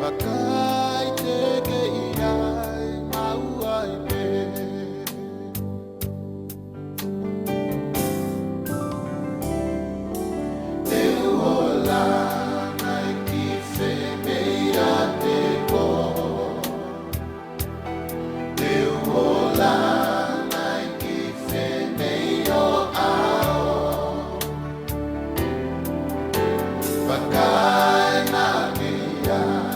Makai teke iai mau ai pe. Te uola nai ki whemea te ko. Te uola nai ki whemea ao. Makai na ke iai.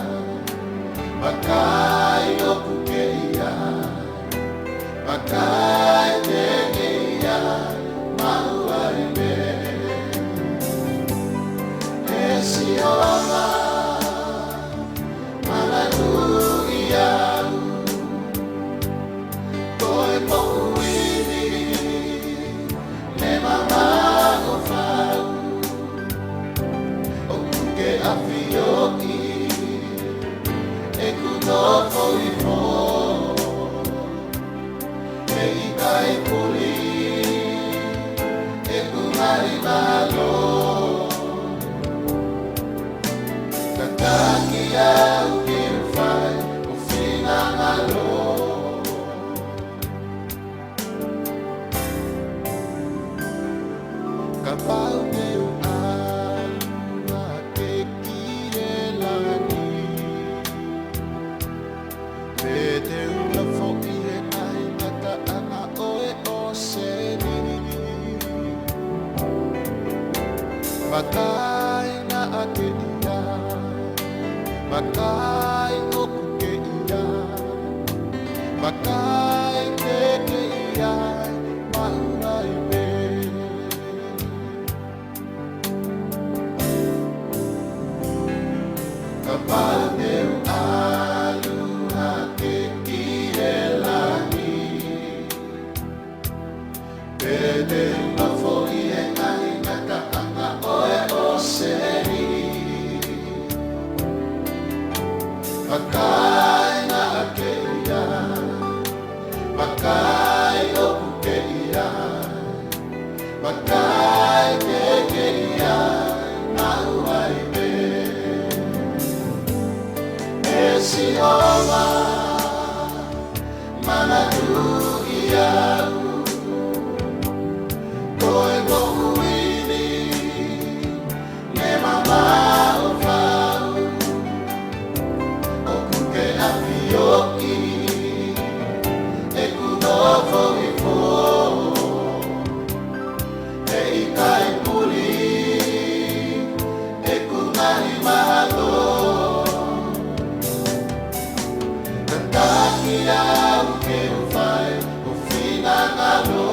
Makai oku ke iai. Makai teke iai mau ai me. E si ola mana nui au. Koe moku ini me mama o whau. Oku ke awhi oki e kuno fōi fō. E i kai puli e kumari malo. Ka taki au ki whai o whina ngalo. Ka pau te o alu a te kire lani. Me te ula fo'i e ai ngata ana oe o se nini. Makai na ake iai. Makai oku ke iai. Makai teke iai mau ai me. Ka pau te o alu a te kire lani. Me te ula fo'i e ai ngata ana oe o se nini. Makai na ake iai. Makai oku ke iai. Makai teke iai mau ai me. E si ola mana nui au. Koe moku ini me mama o whau. Oku ke awhi oki e kuno fōi fō. E i kai puli e kumari mahalo. Ka taki au ke whai o whina ngalo.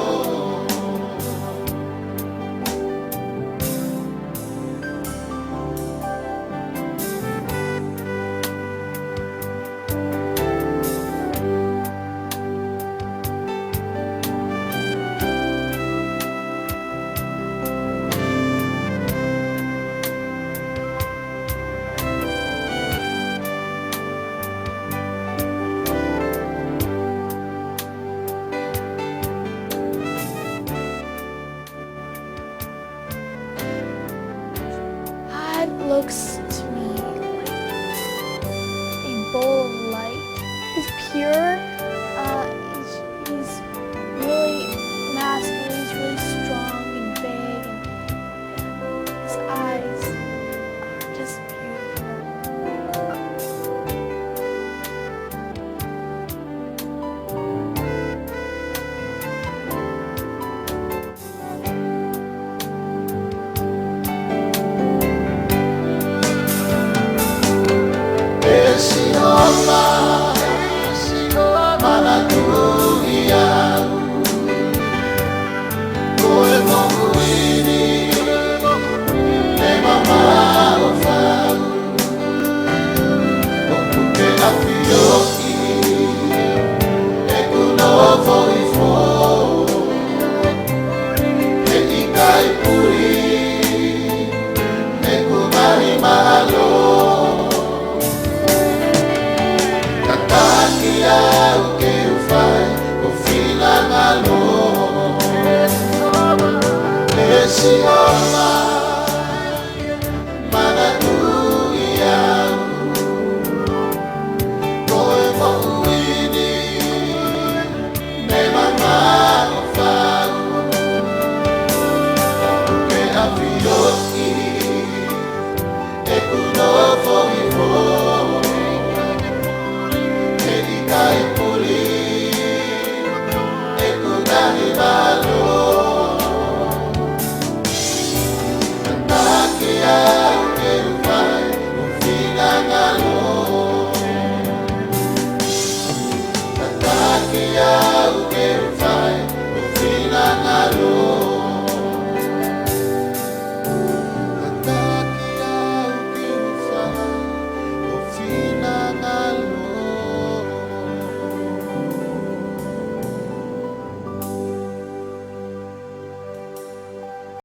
God looks to me like a bowl of light. He's pure. He's really masculine. He's really strong and big, and his eyes are just beautiful. E si ola mana nui au. Koe moku ini me mama o whau. Oku ke awhi oki e kuno fōi fō. E i kai puli e kumari mahalo. Ka taki au ke whai o whina ngalo. E si ola